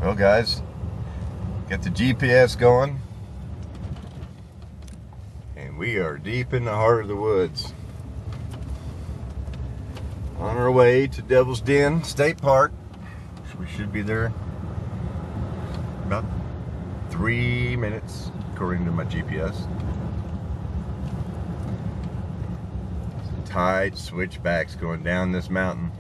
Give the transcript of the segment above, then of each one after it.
Well guys, get the GPS going and we are deep in the heart of the woods. On our way to Devil's Den State Park. We should be there about 3 minutes according to my GPS. Tight switchbacks going down this mountain.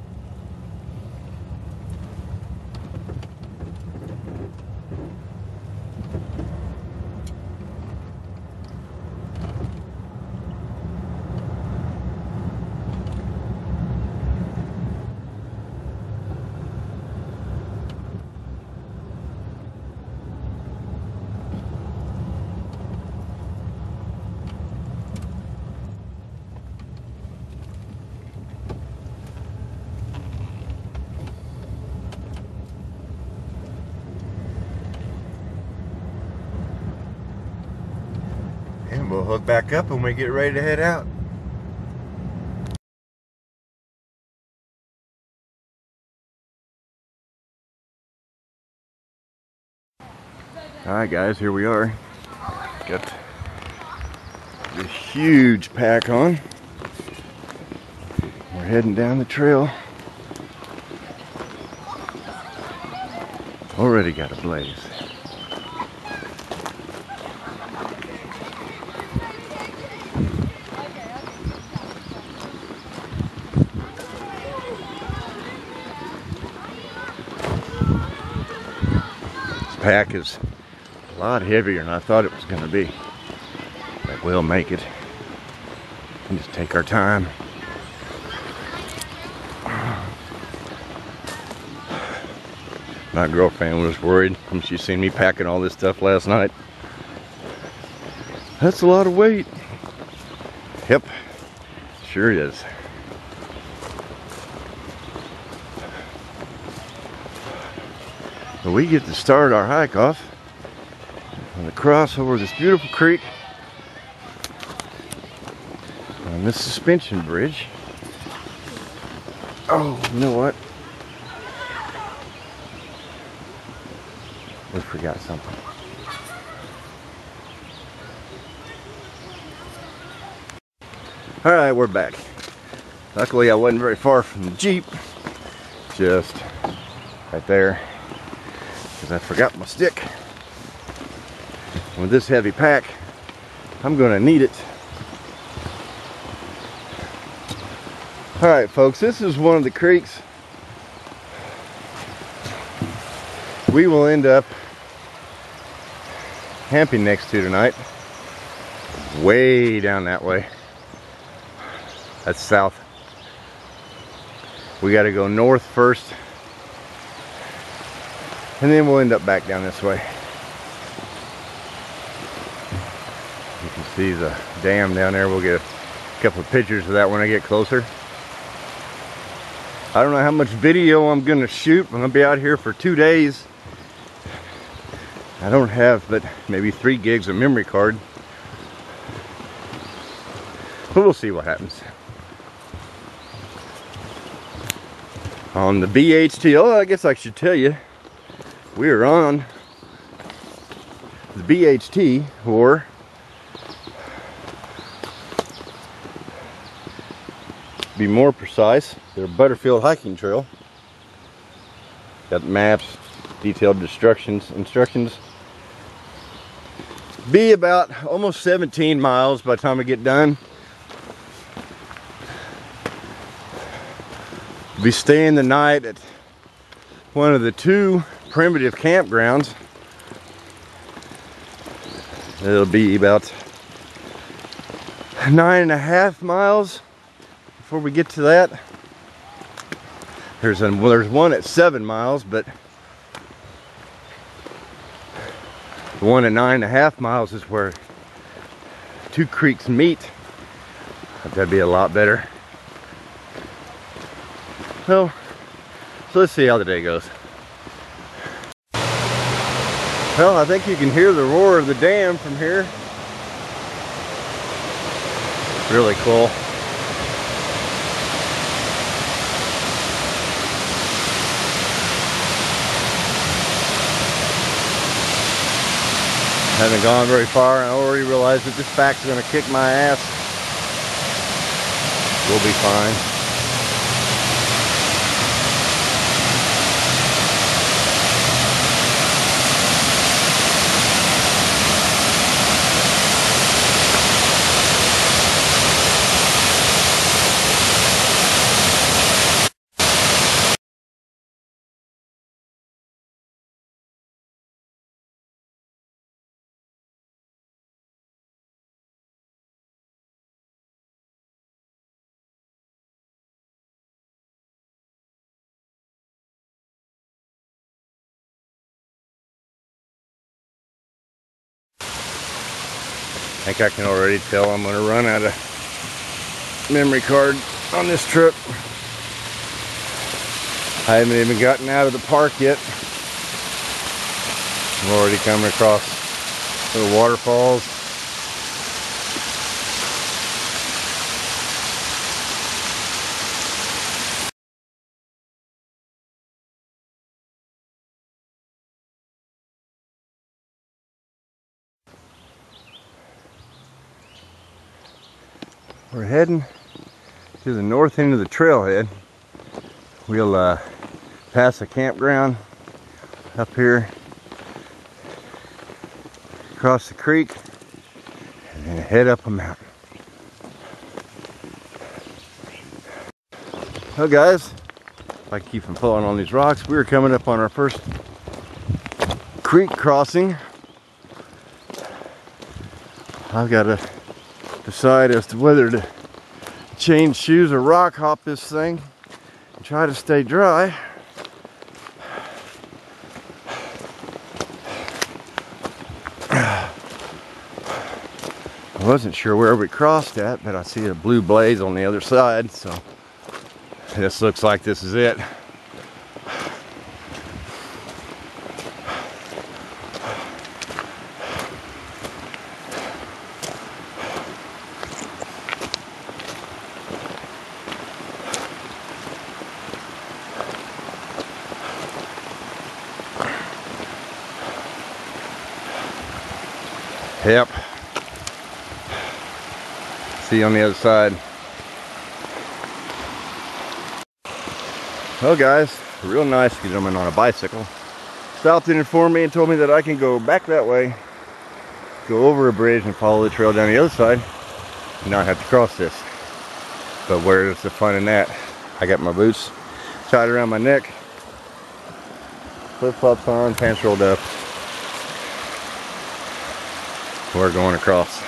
And we'll hook back up when we get ready to head out. Alright guys, here we are. Got this huge pack on. We're heading down the trail. Already got a blaze. Pack is a lot heavier than I thought it was going to be, but we'll make it and just take our time. My girlfriend was worried when she seen me packing all this stuff last night. That's a lot of weight. Yep, sure is. But we get to start our hike off on the cross over this beautiful creek on this suspension bridge. Oh, you know what? We forgot something. Alright, we're back. Luckily I wasn't very far from the Jeep. Just right there. I forgot my stick. With this heavy pack, I'm gonna need it. Alright folks, this is one of the creeks we will end up camping next to tonight. Way down that way. That's south. We gotta go north first, and then we'll end up back down this way. You can see the dam down there. We'll get a couple of pictures of that when I get closer. I don't know how much video I'm gonna shoot. I'm gonna be out here for 2 days. I don't have but maybe 3 gigs of memory card. But we'll see what happens. On the BHT, oh, I guess I should tell you, we are on the BHT, or to be more precise, their Butterfield hiking trail. Got maps, detailed instructions. Be about almost 17 miles by the time we get done. Be staying the night at one of the 2 primitive campgrounds. It'll be about 9.5 miles before we get to that. There's one at 7 miles, but the one at 9.5 miles is where 2 creeks meet. That'd be a lot better. So let's see how the day goes. Well, I think you can hear the roar of the dam from here. It's really cool. Haven't gone very far and I already realized that this back's gonna kick my ass. We'll be fine. I think I can already tell I'm going to run out of memory card on this trip. I haven't even gotten out of the park yet. I'm already coming across little waterfalls. We're heading to the north end of the trailhead. We'll pass a campground up here, across the creek, and then head up a mountain. Well guys, if I keep from falling on these rocks, we are coming up on our first creek crossing. I've got to decide as to whether to change shoes or rock hop this thing and try to stay dry. I wasn't sure where we crossed at, but I see a blue blaze on the other side, so this looks like this is it. Yep. See you on the other side. Well guys, a real nice gentleman on a bicycle stopped in for me and told me that I can go back that way, go over a bridge and follow the trail down the other side and not have to cross this. But where's the fun in that? I got my boots tied around my neck, flip-flops on, pants rolled up. We're going across.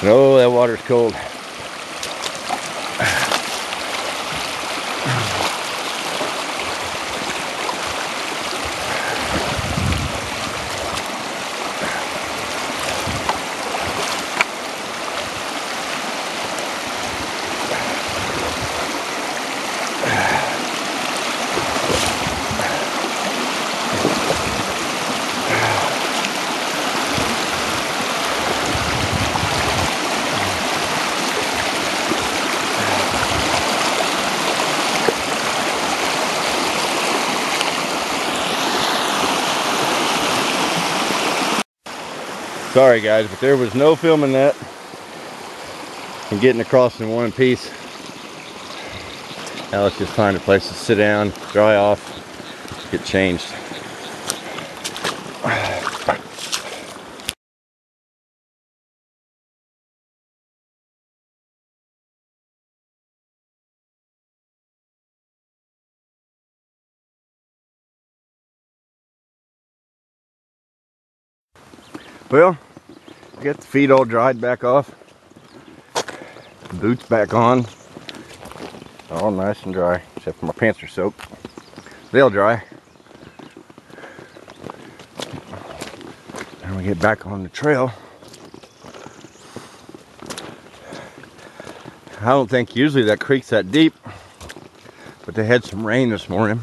Oh, that water's cold. Sorry guys, but there was no filming that and getting across in one piece. Now let's just find a place to sit down, dry off, get changed. Well, I got the feet all dried back off, boots back on, all nice and dry, except for my pants are soaked. They'll dry. And we get back on the trail. I don't think usually that creek's that deep, but they had some rain this morning.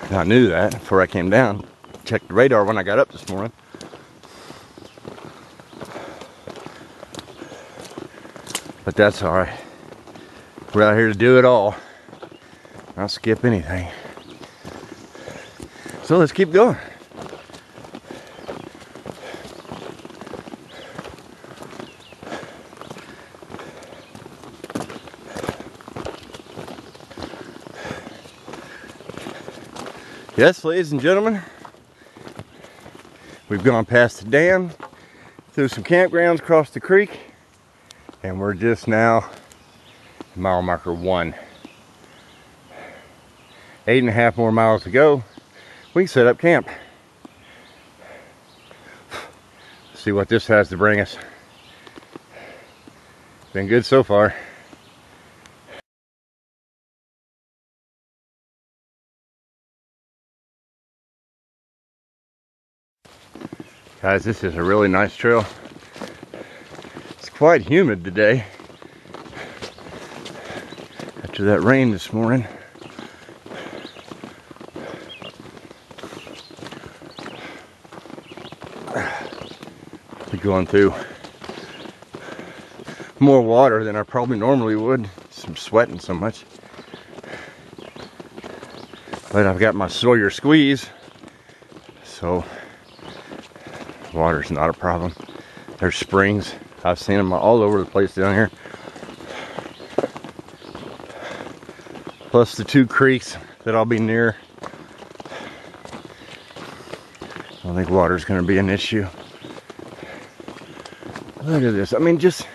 And I knew that before I came down. Checked the radar when I got up this morning. But that's all right. We're out here to do it all. I'll skip anything. So let's keep going. Yes, ladies and gentlemen, we've gone past the dam, through some campgrounds, across the creek, and we're just now at mile marker 1. 8.5 more miles to go. We can set up camp. See what this has to bring us. Been good so far. Guys, this is a really nice trail. It's quite humid today after that rain this morning. We're going through more water than I probably normally would. I'm sweating so much. But I've got my Sawyer squeeze, so water's not a problem. There's springs. I've seen them all over the place down here. Plus the 2 creeks that I'll be near. I don't think water's going to be an issue. Look at this. I mean, just...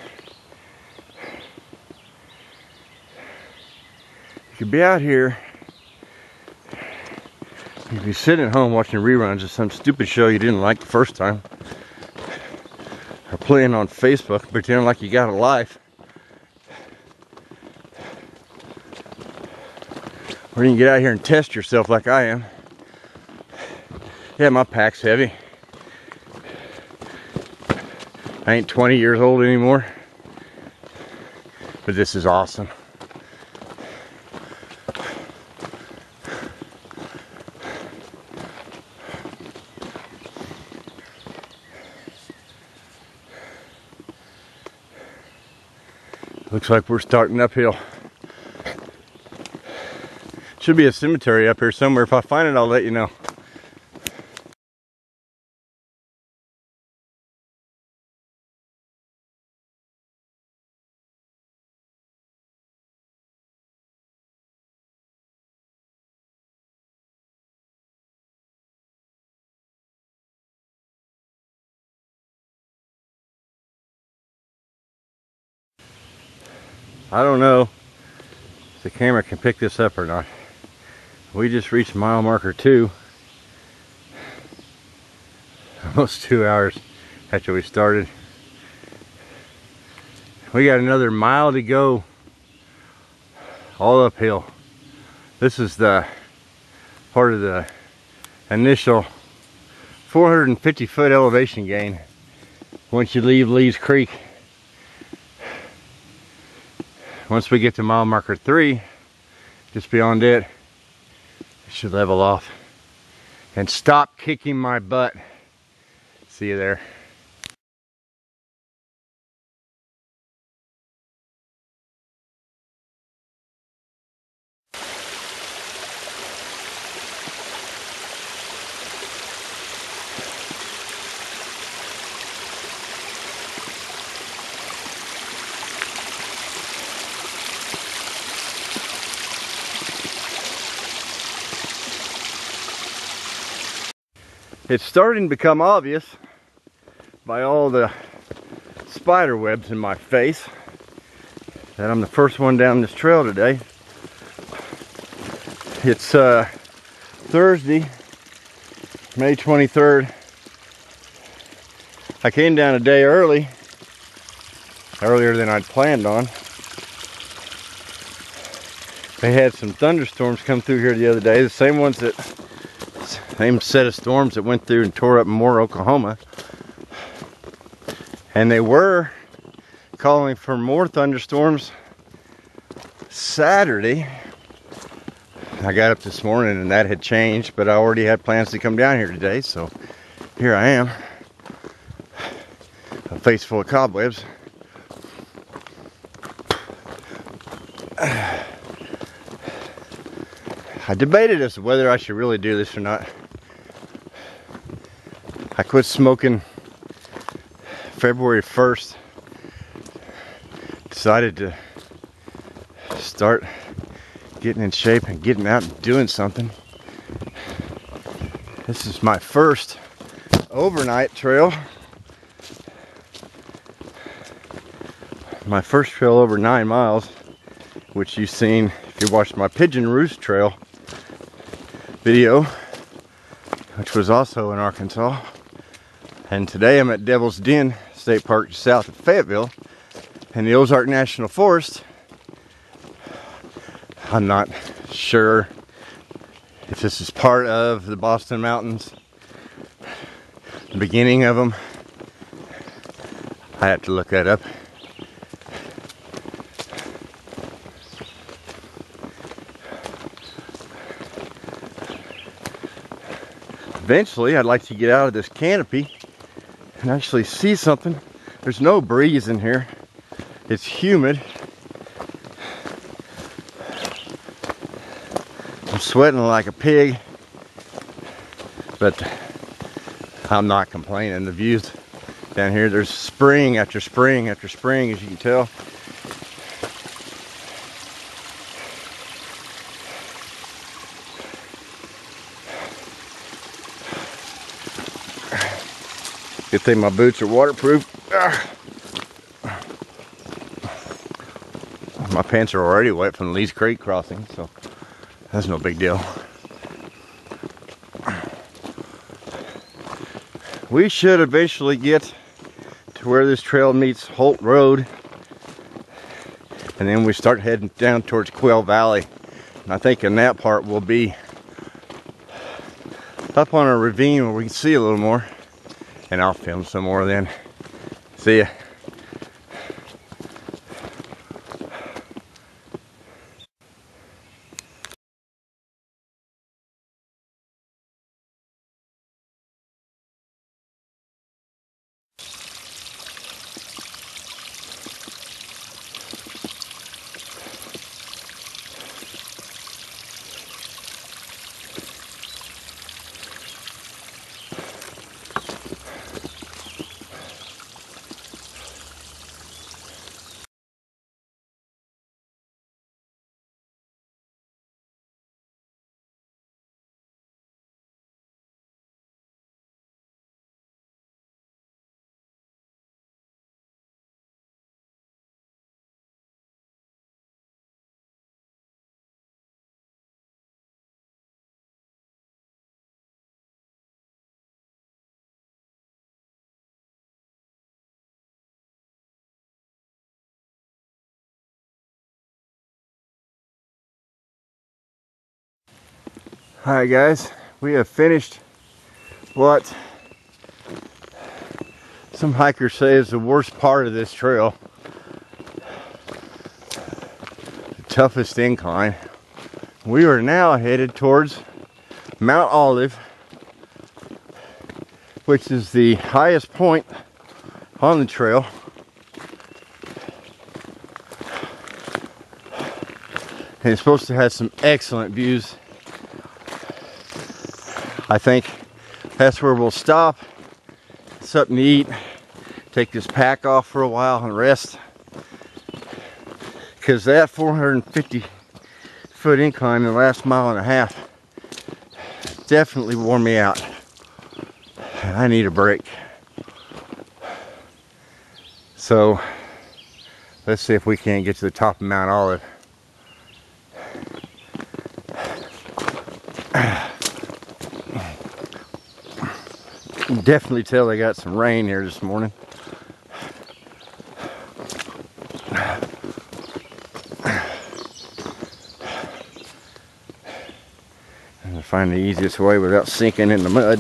you could be out here. You'd be sitting at home watching reruns of some stupid show you didn't like the first time. Or playing on Facebook, pretending like you got a life. Or you can get out here and test yourself like I am. Yeah, my pack's heavy. I ain't 20 years old anymore. But this is awesome. Looks like we're starting uphill. Should be a cemetery up here somewhere. If I find it, I'll let you know. I don't know if the camera can pick this up or not. We just reached mile marker 2. Almost 2 hours after we started. We got another mile to go, all uphill. This is the part of the initial 450-foot elevation gain once you leave Lee's Creek. Once we get to mile marker 3, just beyond it, it should level off. And stop kicking my butt. See you there. It's starting to become obvious by all the spider webs in my face that I'm the first one down this trail today. It's Thursday, May 23rd. I came down a day earlier than I'd planned on. They had some thunderstorms come through here the other day, the same set of storms that went through and tore up Moore, Oklahoma. And they were calling for more thunderstorms Saturday. I got up this morning and that had changed, but I already had plans to come down here today, so here I am. A face full of cobwebs. I debated as to whether I should really do this or not. I quit smoking February 1st. Decided to start getting in shape and getting out and doing something. This is my first overnight trail. My first trail over 9 miles, which you've seen if you watched my Pigeon Roost Trail video, which was also in Arkansas. And today I'm at Devil's Den State Park south of Fayetteville in the Ozark National Forest. I'm not sure if this is part of the Boston Mountains, the beginning of them. I have to look that up. Eventually, I'd like to get out of this canopy and actually see something. There's no breeze in here. It's humid. I'm sweating like a pig, but I'm not complaining. The views down here, there's spring after spring after spring, as you can tell. Good thing my boots are waterproof. My pants are already wet from the Lee's Creek crossing, so that's no big deal. We should eventually get to where this trail meets Holt Road, and then we start heading down towards Quail Valley. And I think in that part we'll be up on a ravine where we can see a little more. And I'll film some more then. See ya. Alright guys, we have finished what some hikers say is the worst part of this trail. The toughest incline. We are now headed towards Mount Olive, which is the highest point on the trail. And it's supposed to have some excellent views. I think that's where we'll stop, something to eat, take this pack off for a while and rest. Because that 450-foot incline in the last mile and a half definitely wore me out. I need a break. So let's see if we can't get to the top of Mount Olive. Definitely tell they got some rain here this morning. I'm gonna find the easiest way without sinking in the mud.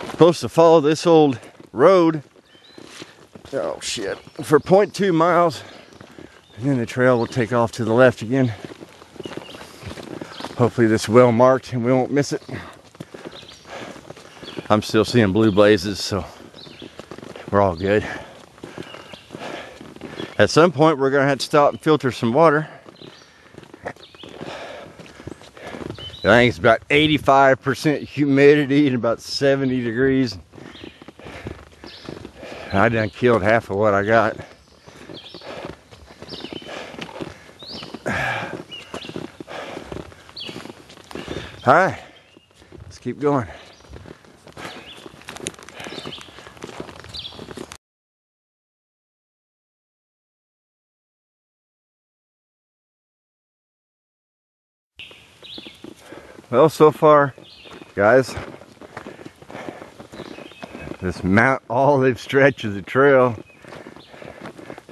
Supposed to follow this old road, oh shit, for 0.2 miles. And then the trail will take off to the left again. Hopefully this is well marked and we won't miss it. I'm still seeing blue blazes, so we're all good. At some point, we're gonna have to stop and filter some water. I think it's about 85% humidity and about 70 degrees. I done killed half of what I got. All right, let's keep going. Well, so far, guys, this Mount Olive stretch of the trail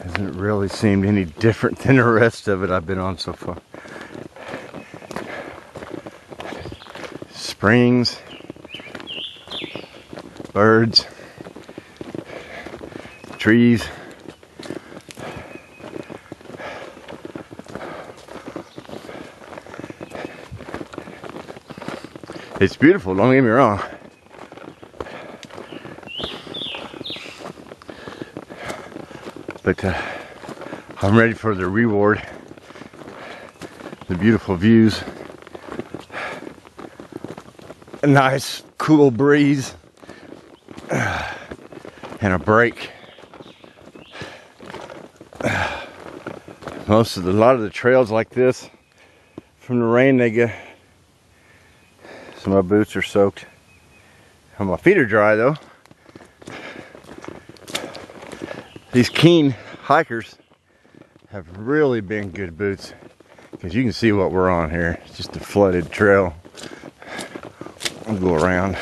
hasn't really seemed any different than the rest of it I've been on so far. Springs, birds, trees. It's beautiful, don't get me wrong. But I'm ready for the reward. The beautiful views. A nice cool breeze. And a break. A lot of the trails like this, from the rain they get. So my boots are soaked. My feet are dry though. These keen hikers have really been good boots, because you can see what we're on here. It's just a flooded trail. I'll go around.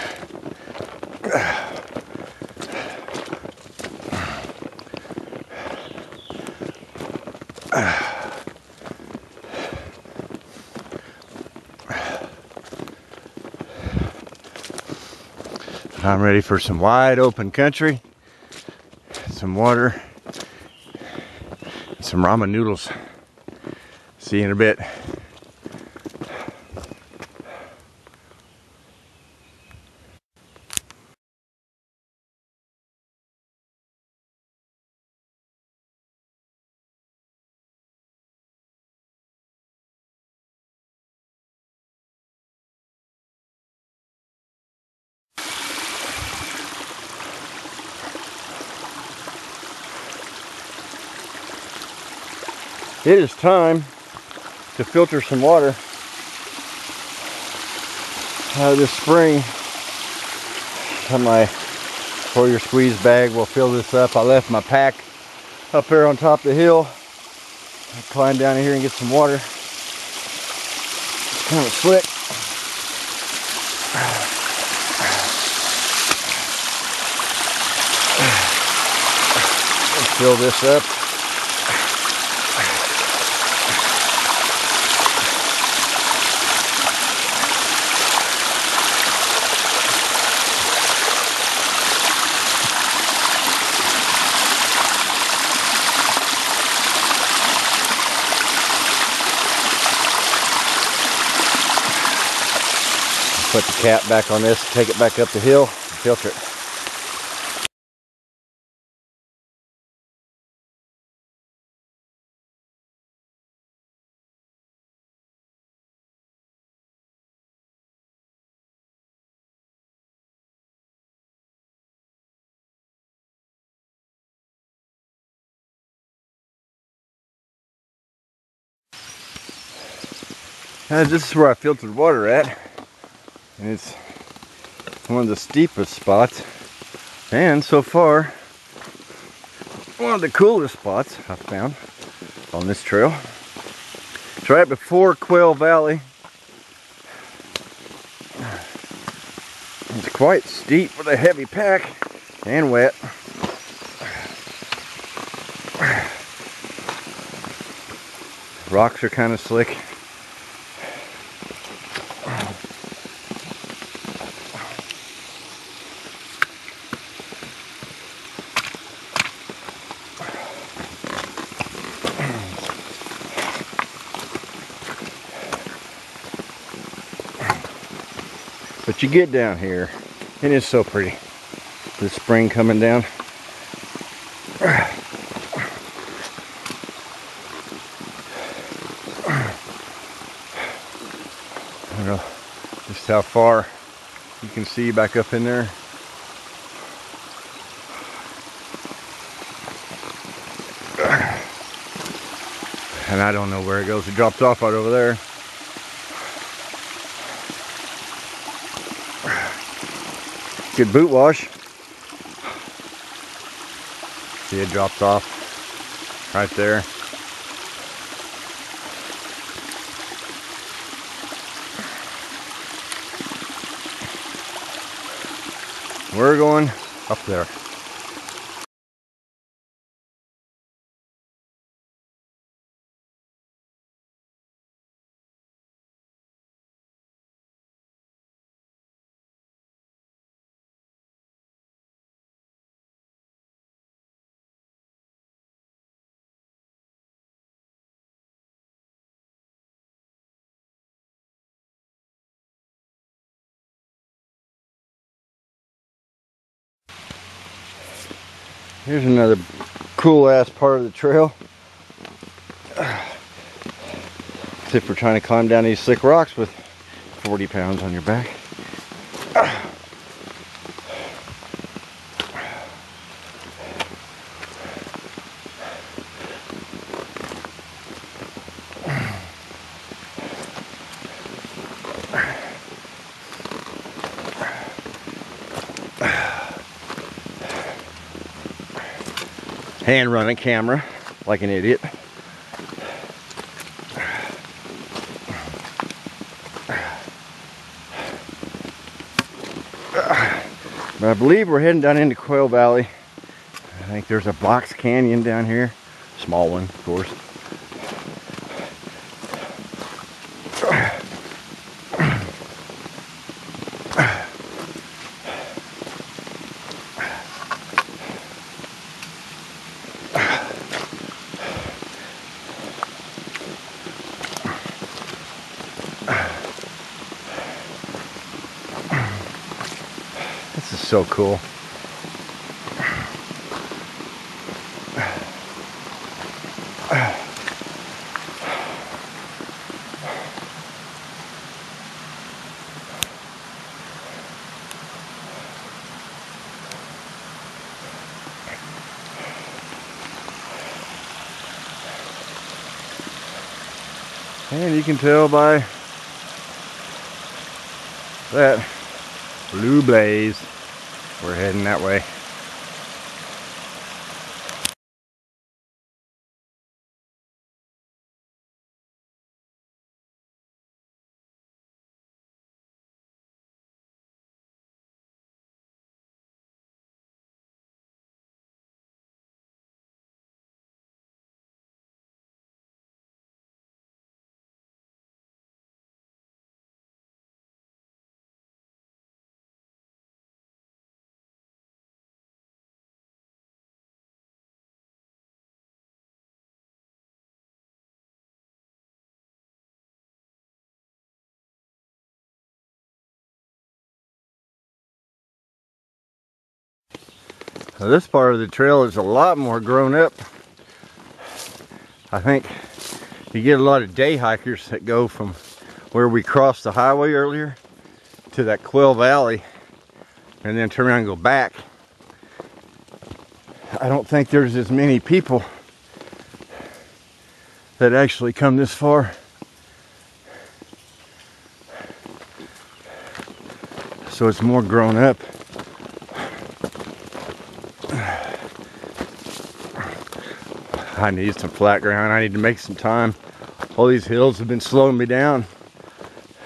I'm ready for some wide open country, some water, and some ramen noodles. See you in a bit. It is time to filter some water out of this spring. My Fourier squeeze bag will fill this up. I left my pack up there on top of the hill. I climb down here and get some water. It's kind of slick. Let's fill this up. Put the cap back on this, take it back up the hill, and filter it. This is where I filtered water at. And it's one of the steepest spots, and so far one of the coolest spots I've found on this trail. It's right before Quail Valley. It's quite steep with a heavy pack and wet. Rocks are kind of slick. But you get down here, and it's so pretty. The spring coming down. don't know just how far you can see back up in there. And I don't know where it goes. It drops off right over there. Good boot wash. See, it drops off right there. We're going up there. Here's another cool ass part of the trail. If we're trying to climb down these thick rocks with 40 pounds on your back. Hand running camera like an idiot. But I believe we're heading down into Quail Valley. I think there's a box canyon down here. Small one, of course. This is so cool. And you can tell by that blue blaze, we're heading that way. Now this part of the trail is a lot more grown up. I think you get a lot of day hikers that go from where we crossed the highway earlier to that Quail Valley and then turn around and go back. I don't think there's as many people that actually come this far. So it's more grown up. I need some flat ground. I need to make some time. All these hills have been slowing me down.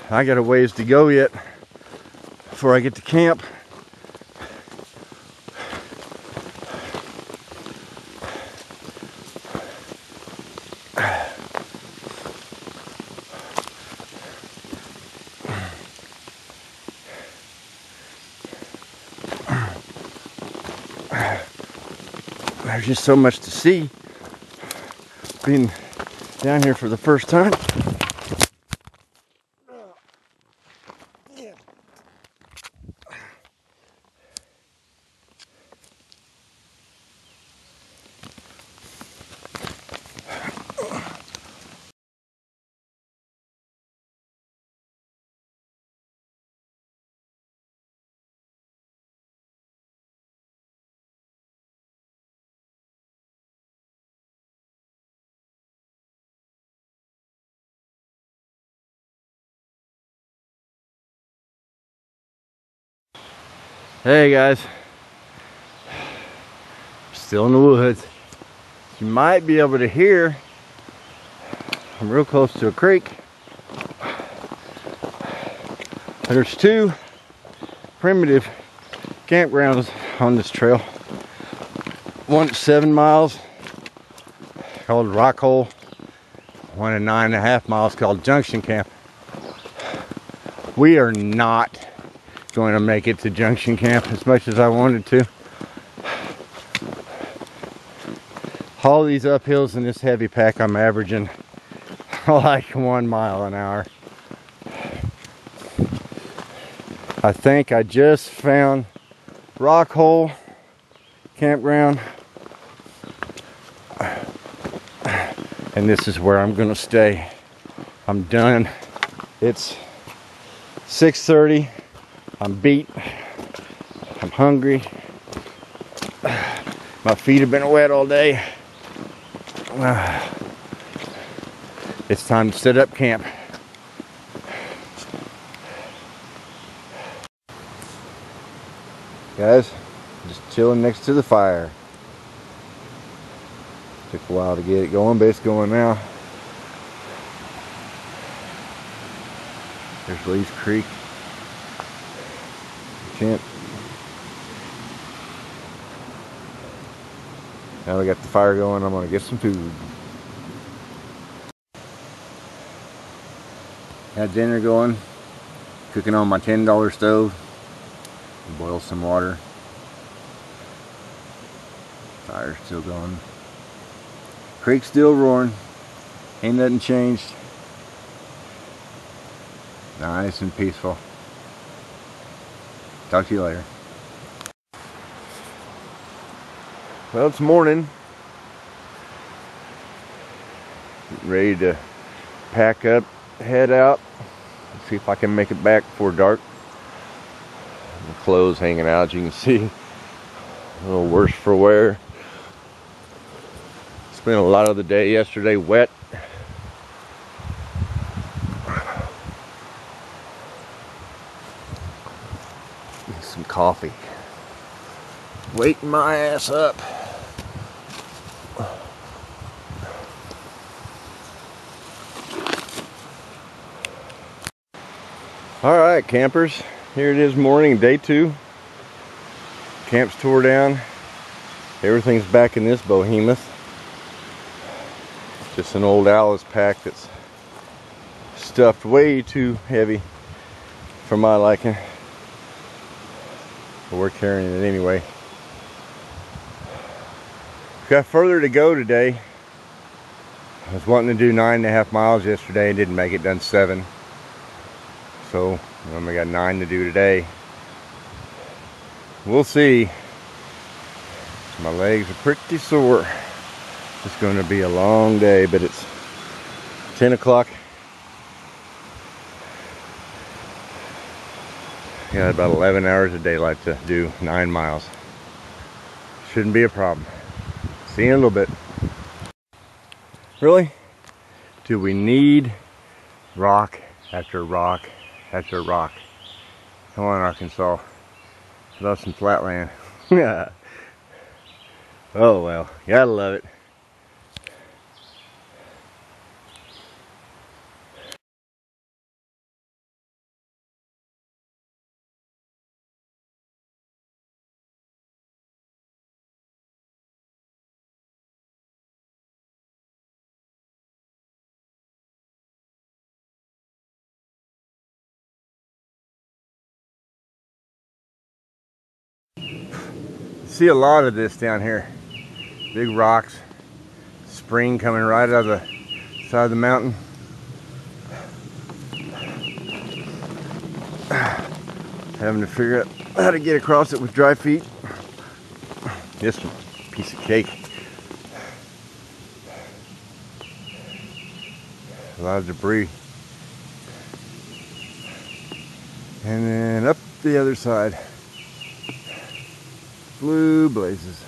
I got a ways to go yet before I get to camp. There's just so much to see. Being down here for the first time. Hey guys, still in the woods. You might be able to hear, I'm real close to a creek. There's two primitive campgrounds on this trail. One at 7 miles called Rock Hole. One at 9.5 miles called Junction Camp. We are not going to make it to Junction Camp as much as I wanted to. All these uphills in this heavy pack, I'm averaging like 1 mile an hour. I think I just found Rock Hole Campground, and this is where I'm gonna stay. I'm done. It's 6:30. I'm beat. I'm hungry. My feet have been wet all day. It's time to set up camp. Guys, just chilling next to the fire. Took a while to get it going, but it's going now. There's Lee's Creek. Tent. Now we got the fire going. I'm gonna get some food. Got dinner going. Cooking on my $10 stove. Boil some water. Fire's still going. Creek's still roaring. Ain't nothing changed. Nice and peaceful. Talk to you later. Well, it's morning. Getting ready to pack up, head out. See if I can make it back before dark. The clothes hanging out, you can see. A little worse for wear. Spent a lot of the day yesterday wet. Get some coffee. Waking my ass up. Alright, campers. Here it is, morning, day 2. Camp's tore down. Everything's back in this behemoth. Just an old Alice pack that's stuffed way too heavy for my liking. But we're carrying it anyway. Got further to go today. I was wanting to do 9.5 miles yesterday and didn't make it, done 7. So we only got 9 to do today. We'll see. My legs are pretty sore. It's going to be a long day, but it's 10 o'clock. Got about 11 hours of daylight to do 9 miles. Shouldn't be a problem. See you in a little bit. Really? Do we need rock after rock after rock? Come on, Arkansas. Love some flatland. Yeah. Oh well, gotta love it. See a lot of this down here. Big rocks. Spring coming right out of the side of the mountain. Having to figure out how to get across it with dry feet. Just a piece of cake. A lot of debris. And then up the other side. Blue blazes.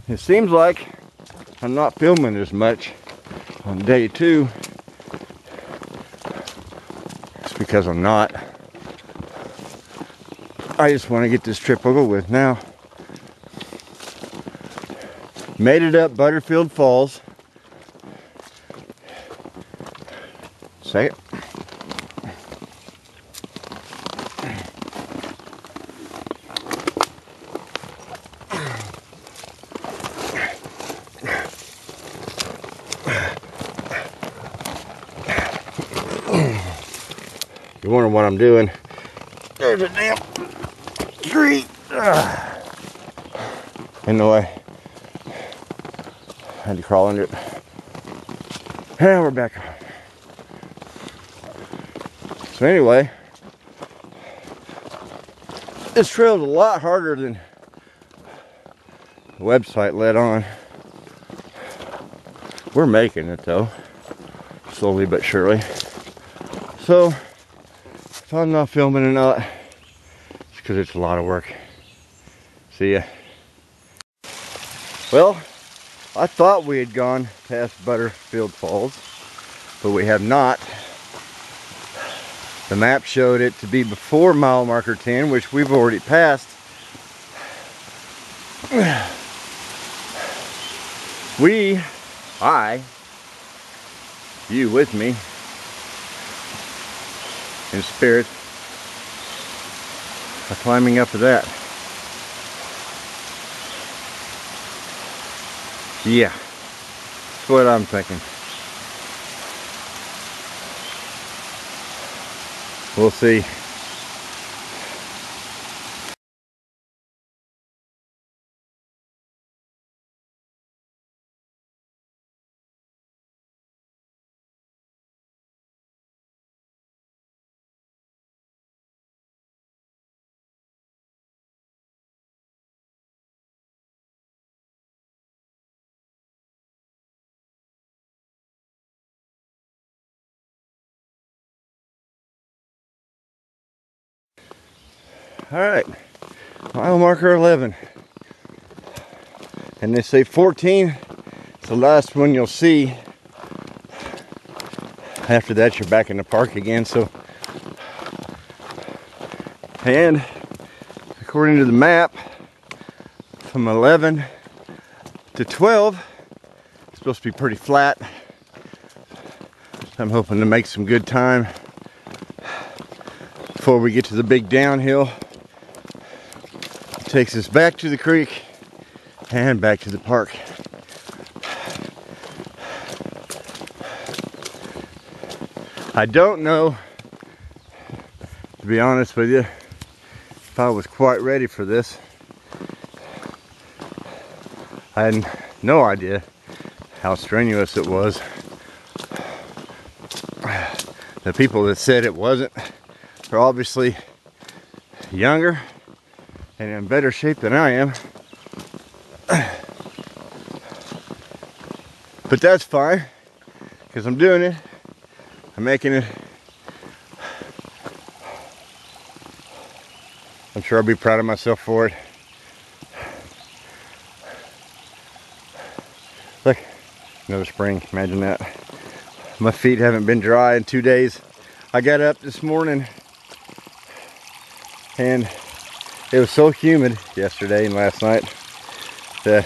It seems like I'm not filming as much on day 2. It's because I'm not. I just want to get this trip over with now. Made it up Butterfield Falls. Say it. You wonder what I'm doing. There's a damn tree in the way. I had to crawl under it. And we're back. So anyway, this trail's a lot harder than the website let on. We're making it though, slowly but surely. So if I'm not filming or not, it's because it's a lot of work. See ya. Well, I thought we had gone past Butterfield Falls, but we have not. The map showed it to be before mile marker 10, which we've already passed. You with me, in spirit, are climbing up to that. Yeah, that's what I'm thinking. We'll see. All right, mile marker 11. And they say 14 is the last one you'll see. After that, you're back in the park again. So, and according to the map, from 11 to 12, it's supposed to be pretty flat. I'm hoping to make some good time before we get to the big downhill. It takes us back to the creek and back to the park. I don't know, to be honest with you, if I was quite ready for this. I had no idea how strenuous it was. The people that said it wasn't are obviously younger and in better shape than I am. But that's fine, because I'm doing it. I'm making it. I'm sure I'll be proud of myself for it. Look, another spring, imagine that. My feet haven't been dry in 2 days. I got up this morning and it was so humid yesterday and last night that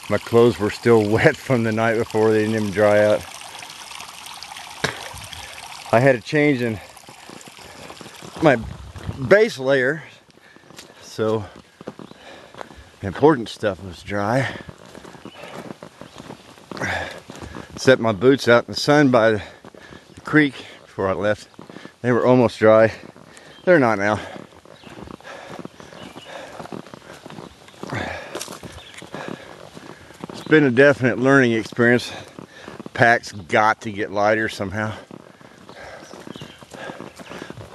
my clothes were still wet from the night before. They didn't even dry out. I had a change in my base layer, so the important stuff was dry. Set my boots out in the sun by the creek before I left. They were almost dry. They're not now. It's been a definite learning experience. Pack's got to get lighter somehow.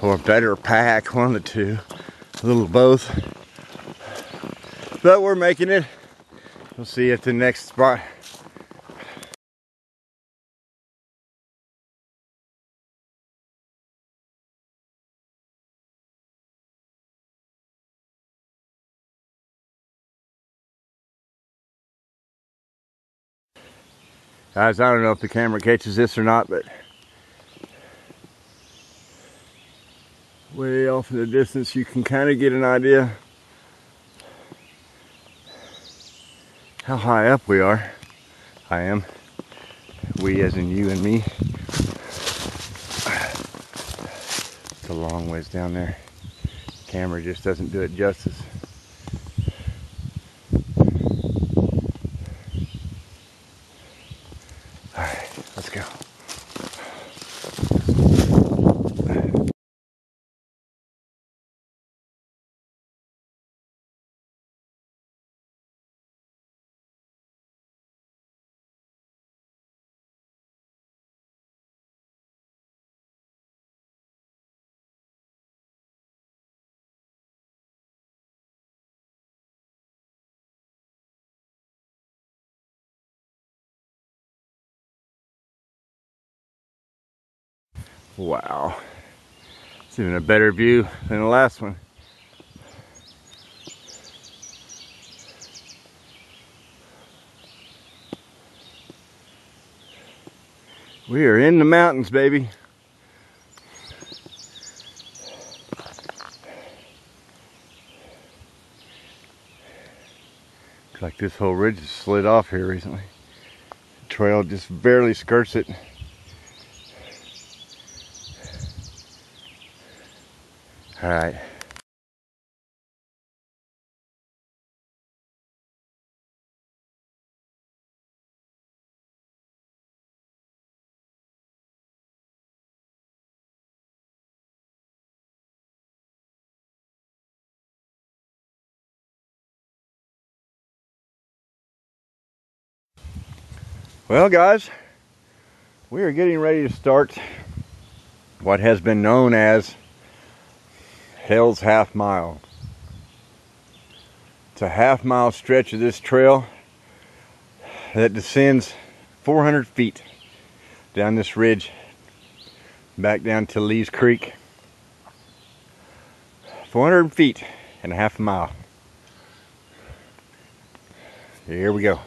Or a better pack, one of the two. A little of both. But we're making it. We'll see you at the next spot. Guys, I don't know if the camera catches this or not, but way off in the distance you can kind of get an idea how high up we are. I am. We as in you and me. It's a long ways down there. Camera just doesn't do it justice. Alright, let's go. Wow. It's even a better view than the last one. We are in the mountains, baby. Looks like this whole ridge has slid off here recently. The trail just barely skirts it. All right. Well, guys, we are getting ready to start what has been known as Hell's Half Mile. It's a half-mile stretch of this trail that descends 400 feet down this ridge, back down to Lee's Creek. 400 feet and a half a mile. Here we go.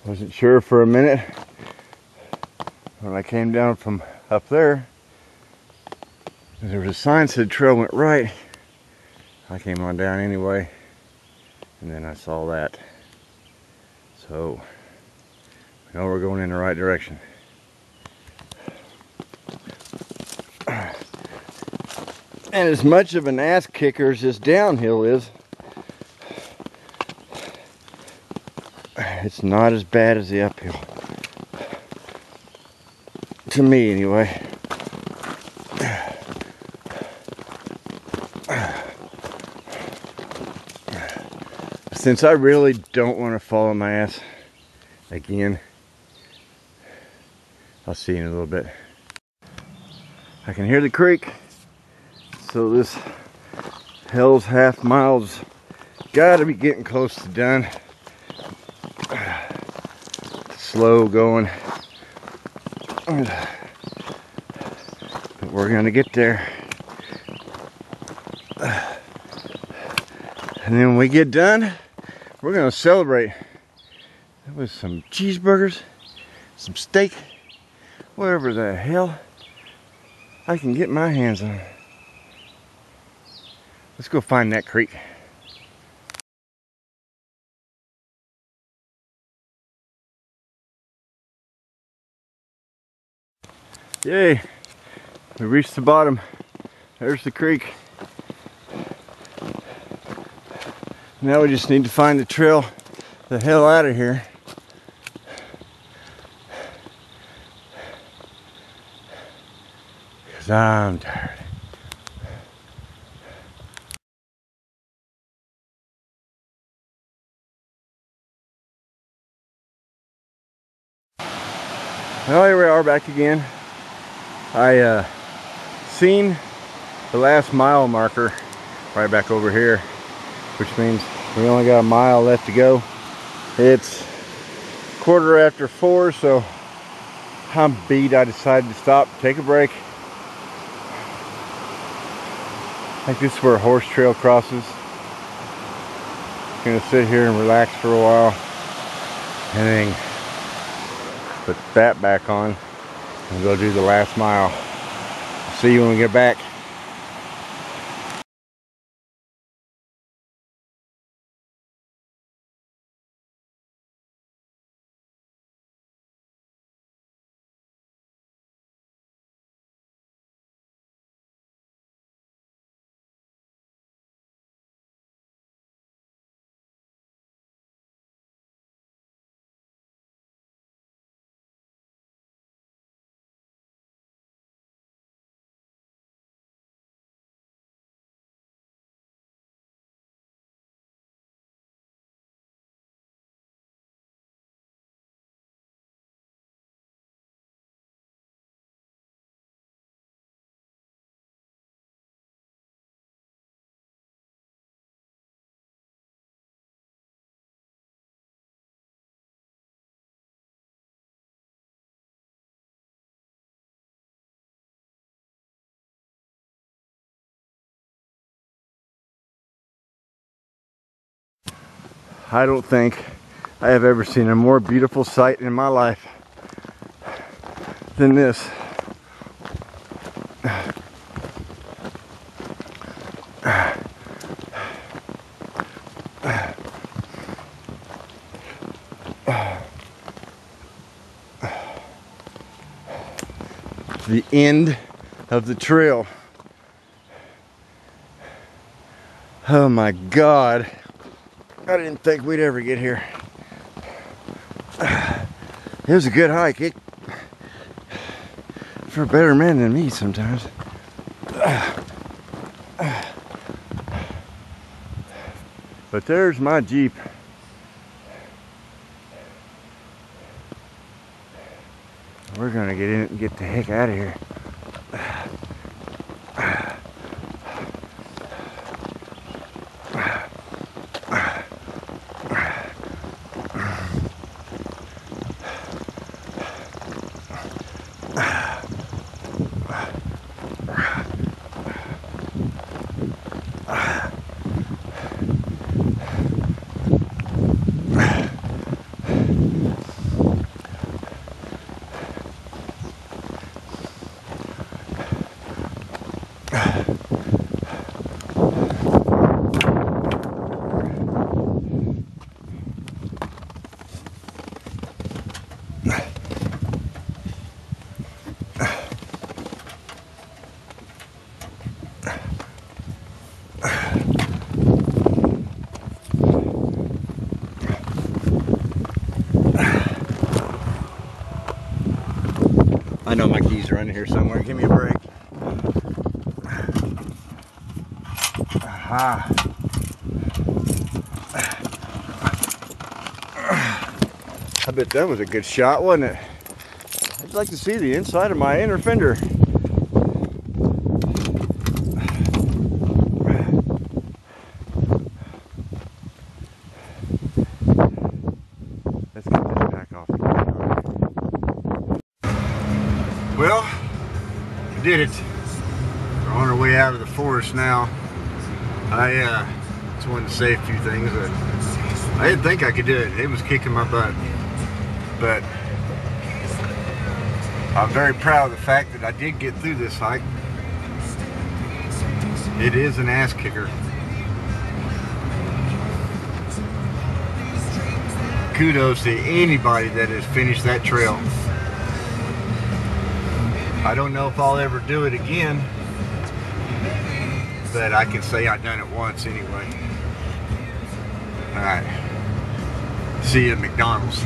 Wasn't sure for a minute when I came down from up there. There was a sign that said the trail went right. I came on down anyway, and then I saw that. So, we know we're going in the right direction. And as much of an ass kicker as this downhill is, it's not as bad as the uphill. To me, anyway. Since I really don't want to fall on my ass again, I'll see you in a little bit. I can hear the creek, so this Hell's Half Mile's gotta be getting close to done. Slow going, but we're gonna get there. And then when we get done, we're gonna celebrate with some cheeseburgers, some steak, whatever the hell I can get my hands on. Let's go find that creek. Yay, we reached the bottom. There's the creek. Now we just need to find the trail the hell out of here. Because I'm tired. Well, here we are back again. I seen the last mile marker right back over here, which means we only got a mile left to go. It's 4:15, so I'm beat. I decided to stop, take a break. I think this is where a horse trail crosses. Gonna sit here and relax for a while, and then put that back on and go do the last mile. See you when we get back. I don't think I have ever seen a more beautiful sight in my life than this. The end of the trail. Oh my God. I didn't think we'd ever get here. It was a good hike. For a better man than me sometimes. But there's my Jeep. We're gonna get in it and get the heck out of here. I know my keys are under here somewhere. Give me a break. Aha. I bet that was a good shot, wasn't it? I'd like to see the inside of my inner fender. Let's get this back off. Well, we did it. We're on our way out of the forest now. I just wanted to say a few things. I didn't think I could do it. It was kicking my butt. But I'm very proud of the fact that I did get through this hike. It is an ass kicker. Kudos to anybody that has finished that trail. I don't know if I'll ever do it again, but I can say I've done it once anyway. Alright. See you at McDonald's.